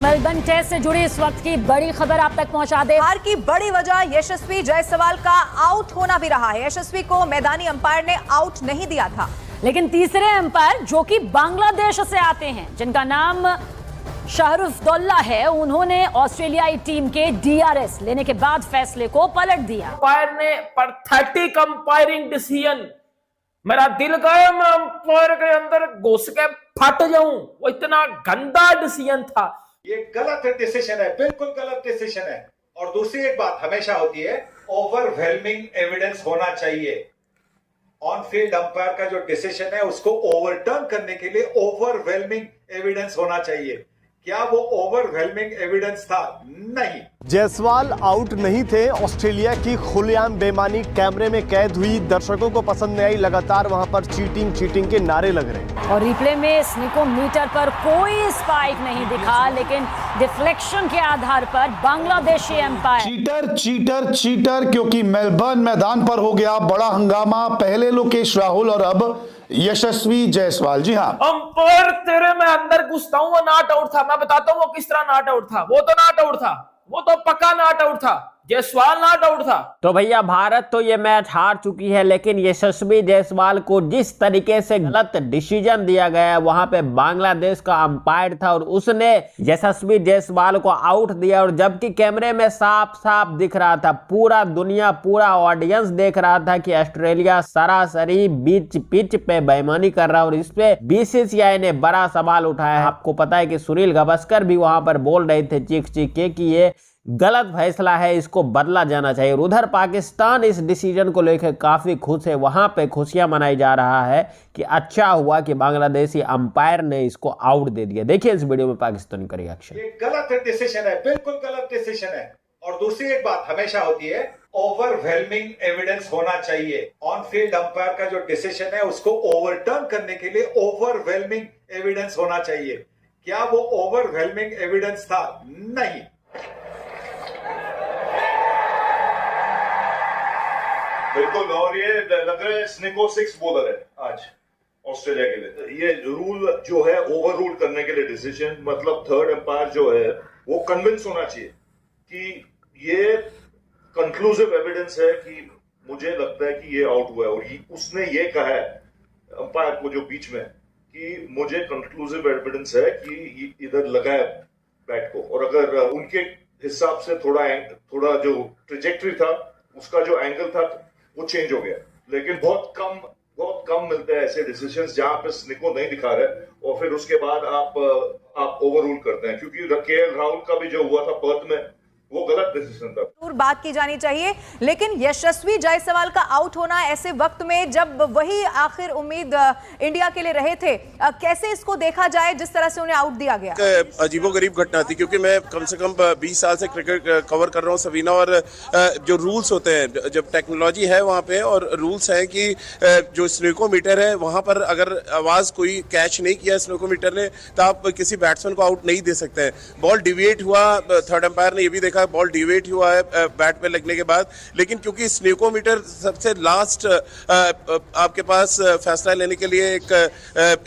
Melbourne test से जुड़ी इस वक्त की बड़ी खबर आप तक पहुंचा दे। हार की बड़ी वजह यशस्वी जायसवाल का आउट होना भी रहा है। यशस्वी को मैदानी अंपायर ने आउट नहीं दिया था, लेकिन तीसरे अंपायर जो कि बांग्लादेश से आते हैं, जिनका नाम शाहरुफदौल्ला है, उन्होंने ऑस्ट्रेलियाई टीम के डीआरएस लेने के बाद फैसले को पलट दिया। अंपायर ने पैथेटिक अंपायरिंग डिसीजन, मेरा दिल गया मैं अंपायर के अंदर घुस के फट जाऊं, वो इतना गंदा डिसीजन था। ये गलत डिसीजन है, बिल्कुल गलत डिसीजन है। और दूसरी एक बात हमेशा होती है, ओवरवेलमिंग एविडेंस होना चाहिए। ऑन फील्ड अंपायर का जो डिसीजन है उसको ओवरटर्न करने के लिए ओवरवेलमिंग एविडेंस होना चाहिए। क्या वो ओवरवेलमिंग एविडेंस था? नहीं। जायसवाल आउट नहीं थे। ऑस्ट्रेलिया की खुलेआम बेईमानी कैमरे में कैद हुई, दर्शकों को पसंद नहीं आई। लगातार वहां पर चीटिंग के नारे लग रहे। और रिप्ले में स्निकोमीटर पर कोई स्पाइक नहीं दिखा, लेकिन डिफ्लेक्शन के आधार पर बांग्लादेशी एम्पायर चीटर क्योंकि मेलबर्न मैदान पर हो गया बड़ा हंगामा। पहले लोकेश राहुल और अब यशस्वी जायसवाल। जी हाँ, अंपायर तेरे में अंदर घुसता हूं, वो नॉट आउट था। मैं बताता हूं वो किस तरह नॉट आउट था। वो तो नॉट आउट था, वो तो पक्का नॉट आउट था। जायसवाल नॉट आउट था। तो भैया भारत तो ये मैच हार चुकी है, लेकिन यशस्वी जायसवाल को जिस तरीके से गलत डिसीजन दिया गया है, वहां पे बांग्लादेश का अंपायर था और उसने यशस्वी जायसवाल को आउट दिया। और जबकि कैमरे में साफ साफ दिख रहा था, पूरा दुनिया, पूरा ऑडियंस देख रहा था कि ऑस्ट्रेलिया सरासरी बीच पिच पे बेईमानी कर रहा है। और इस पे बीसीसीआई ने बड़ा सवाल उठाया है। आपको पता है कि सुनील गावस्कर भी वहां पर बोल रहे थे चीख के कि ये गलत फैसला है, इसको बदला जाना चाहिए। और उधर पाकिस्तान इस डिसीजन को लेकर काफी खुश है। वहां पे खुशियां मनाई जा रहा है कि अच्छा हुआ कि बांग्लादेशी अंपायर ने इसको आउट दे दिया। देखिए इस वीडियो में पाकिस्तान का रिएक्शन। ये गलत डिसीजन है, बिल्कुल गलत डिसीजन है। और दूसरी एक बात हमेशा होती है, ओवरवेलमिंग एविडेंस होना चाहिए। ऑन फील्ड अंपायर का जो डिसीजन है उसको ओवरटर्न करने के लिए ओवरवेलमिंग एविडेंस होना चाहिए। क्या वो ओवरवेलमिंग एविडेंस था? नहीं। बिल्कुल। और ये लग रहा है स्निको 6 बॉलर है आज ऑस्ट्रेलिया के लिए। ये रूल जो है ओवर रूल करने के लिए डिसीजन, मतलब थर्ड एम्पायर जो है वो कन्विंस होना चाहिए कि ये कंक्लूसिव एविडेंस है कि मुझे लगता है कि ये आउट हुआ है। और उसने ये कहा है अंपायर को जो बीच में कि मुझे कंक्लूसिव एविडेंस है कि इधर लगा है बैट को। और अगर उनके हिसाब से थोड़ा जो ट्रेजेक्टरी था, उसका जो एंगल था, वो चेंज हो गया। लेकिन बहुत कम मिलते हैं ऐसे डिसीजंस जहां पे स्निको नहीं दिखा रहे और फिर उसके बाद आप ओवररूल करते हैं। क्योंकि केएल राहुल का भी जो हुआ था पर्थ में, वो गलत डिसीजन था। बात की जानी चाहिए। लेकिन यशस्वी जायसवाल का आउट होना ऐसे वक्त में जब वही आखिर उम्मीद इंडिया के लिए रहे थे, कैसे इसको देखा जाए जिस तरह से उन्हें आउट दिया गया? अजीबोगरीब घटना थी, क्योंकि मैं कम से कम 20 साल से क्रिकेट कवर कर रहा हूँ सवीना। और जो रूल्स होते हैं, जब टेक्नोलॉजी है वहाँ पे और रूल्स हैं कि जो स्नोकोमीटर है वहाँ पर अगर आवाज़ कोई कैच नहीं किया स्नोकोमीटर ने, तो आप किसी बैट्समैन को आउट नहीं दे सकते हैं। बॉल डिविएट हुआ, थर्ड एम्पायर ने ये भी देखा बॉल डिविएट हुआ है बैट पे लगने के बाद। लेकिन क्योंकि स्नोकोमीटर सबसे लास्ट आपके पास फैसला लेने के लिए एक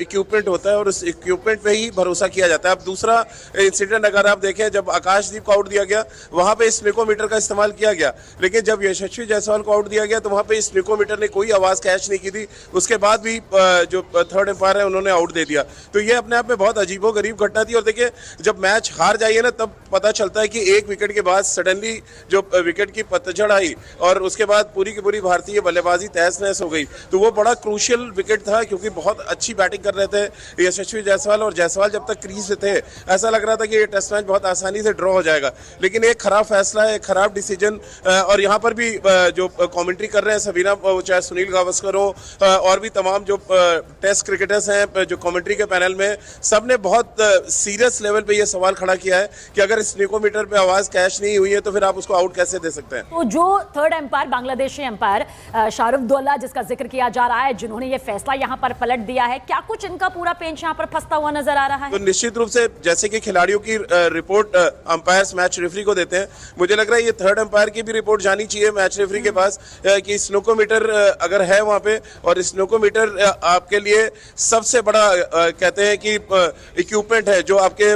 इक्विपमेंट होता है और उस इक्विपमेंट पे ही भरोसा किया जाता है। अब दूसरा इंसिडेंट अगर आप देखें, जब आकाशदीप को आउट दिया गया वहां पे स्नोकोमीटर का इस्तेमाल किया गया, लेकिन जब यशस्वी जायसवाल को आउट दिया गया तो वहां पे स्नोकोमीटर ने कोई आवाज कैच नहीं की थी। उसके बाद भी जो थर्ड एम्पायर है उन्होंने आउट दे दिया। तो ये अपने आप में बहुत अजीबोगरीब घटना थी। और देखिए जब मैच हार जाइए ना, तब पता चलता है कि एक विकेट के बाद सडनली जो विकेट की पतझड़ आई और उसके बाद पूरी की पूरी भारतीय बल्लेबाजी तहस नहस हो गई। तो वो बड़ा क्रूशियल विकेट था, क्योंकि बहुत अच्छी बैटिंग कर रहे थे यशस्वी जायसवाल। और जायसवाल जब तक क्रीज पे थे ऐसा लग रहा था कि ये टेस्ट मैच बहुत आसानी से ड्रॉ हो जाएगा। लेकिन एक खराब फैसला है, एक खराब डिसीजन। और यहाँ पर भी जो कमेंट्री कर रहे हैं सवीना, चाहे सुनील गावस्कर हो और भी तमाम जो टेस्ट क्रिकेटर्स हैं जो कमेंट्री के पैनल में, सब ने बहुत सीरियस लेवल पे ये सवाल खड़ा किया है कि अगर स्नोकोमीटर पे आवाज कैच मैच नहीं हुई है तो फिर आप उसको आउट कैसे दे सकते हैं? तो जो थर्ड एम्पायर, बांग्लादेशी एम्पायर शाहरुफदौल्ला जिसका जिक्र किया जा रहा है, जिन्होंने ये फैसला यहाँ पर पलट दिया है, क्या कुछ इनका पूरा पेंच यहाँ पर फंसता हुआ नजर आ रहा है? तो निश्चित रूप से जैसे कि खिलाड़ियों की रिपोर्ट अंपायर्स मैच रेफरी को देते हैं, मुझे लग रहा है ये थर्ड एम्पायर की भी रिपोर्ट जानी चाहिए मैच रेफरी के पास कि स्नोकोमीटर अगर है वहां पे, और स्नोकोमीटर आपके लिए सबसे बड़ा कहते हैं कि इक्विपमेंट है जो आपके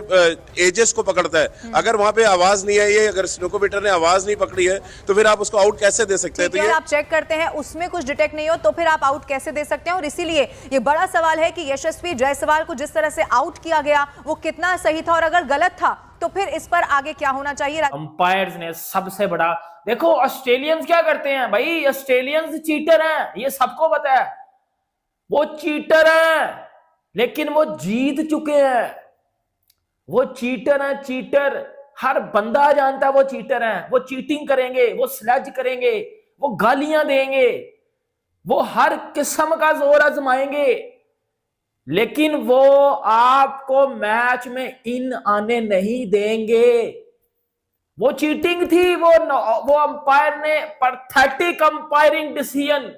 एजेस को पकड़ता है। अगर वहां पे आवाज नहीं आई है, अगर स्नोकोमीटर ने आवाज नहीं पकड़ी है तो फिर आप उसको आउट कैसे दे सकते हैं? तो ये आप चेक करते हैं, उसमें कुछ डिटेक्ट नहीं हो तो फिर आप आउट कैसे दे सकते हैं? और इसीलिए ये बड़ा सवाल है कि यशस्वी जायसवाल को जिस तरह से आउट किया गया वो कितना सही था, और अगर गलत था तो फिर इस पर आगे क्या होना चाहिए? अंपायर्स ने सबसे बड़ा, देखो ऑस्ट्रेलियंस क्या करते हैं भाई, ऑस्ट्रेलियंस चीटर हैं, ये सबको पता है, वो चीटर हैं, लेकिन वो जीत चुके हैं। वो चीटर हैं, चीटर, हर बंदा जानता है वो चीटर हैं। वो चीटिंग करेंगे, वो स्लेज करेंगे, वो गालियां देंगे, वो हर किस्म का जोर आजमाएंगे, लेकिन वो आपको मैच में इन आने नहीं देंगे। वो चीटिंग थी, वो अंपायर ने पैथेटिक अंपायरिंग डिसीजन,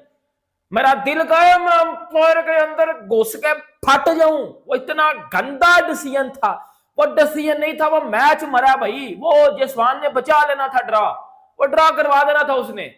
मेरा दिल गया मैं अंपायर के अंदर घुस के फट जाऊं, वो इतना गंदा डिसीजन था। वो डिसीजन नहीं था, वो मैच मरा भाई। वो जसवान ने बचा लेना था ड्रा, वो ड्रा करवा देना था उसने,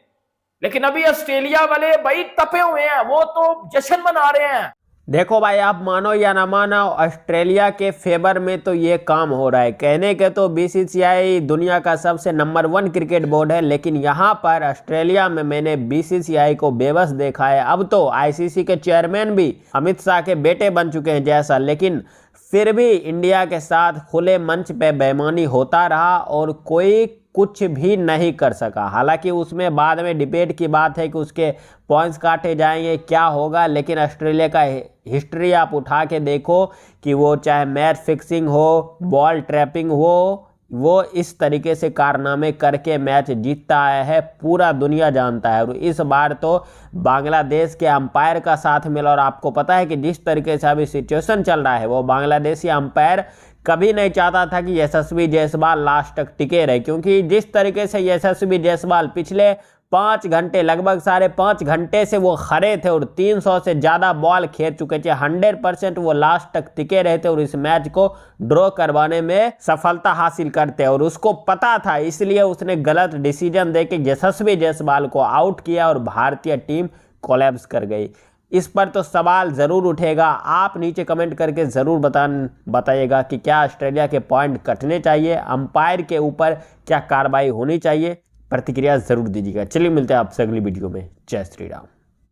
लेकिन अभी ऑस्ट्रेलिया वाले भाई तपे हुए हैं, वो तो जश्न मना रहे हैं। देखो भाई, आप मानो या ना मानो, ऑस्ट्रेलिया के फेवर में तो ये काम हो रहा है। कहने के तो बीसीसीआई दुनिया का सबसे नंबर 1 क्रिकेट बोर्ड है, लेकिन यहाँ पर ऑस्ट्रेलिया में मैंने बीसीसीआई को बेबस देखा है। अब तो आईसीसी के चेयरमैन भी अमित शाह के बेटे बन चुके हैं जैसा, लेकिन फिर भी इंडिया के साथ खुले मंच पे बेईमानी होता रहा और कोई कुछ भी नहीं कर सका। हालांकि उसमें बाद में डिबेट की बात है कि उसके पॉइंट्स काटे जाएंगे, क्या होगा, लेकिन ऑस्ट्रेलिया का हिस्ट्री आप उठा के देखो कि वो चाहे मैच फिक्सिंग हो, बॉल ट्रैपिंग हो, वो इस तरीके से कारनामे करके मैच जीतता आया है, पूरा दुनिया जानता है। और इस बार तो बांग्लादेश के अंपायर का साथ मिला, और आपको पता है कि जिस तरीके से अभी सिचुएशन चल रहा है, वो बांग्लादेशी अंपायर कभी नहीं चाहता था कि यशस्वी जायसवाल लास्ट तक टिके रहे, क्योंकि जिस तरीके से यशस्वी जायसवाल पिछले 5 घंटे, लगभग 5.5 घंटे से वो खड़े थे और 300 से ज़्यादा बॉल खेल चुके थे, 100% वो लास्ट तक टिके रहे थे और इस मैच को ड्रॉ करवाने में सफलता हासिल करते, और उसको पता था, इसलिए उसने गलत डिसीजन देके यशस्वी जायसवाल को आउट किया और भारतीय टीम कोलैप्स कर गई। इस पर तो सवाल ज़रूर उठेगा। आप नीचे कमेंट करके ज़रूर बताइएगा कि क्या ऑस्ट्रेलिया के पॉइंट कटने चाहिए, अंपायर के ऊपर क्या कार्रवाई होनी चाहिए, प्रतिक्रिया ज़रूर दीजिएगा। चलिए मिलते हैं आपसे अगली वीडियो में। जय श्री राम।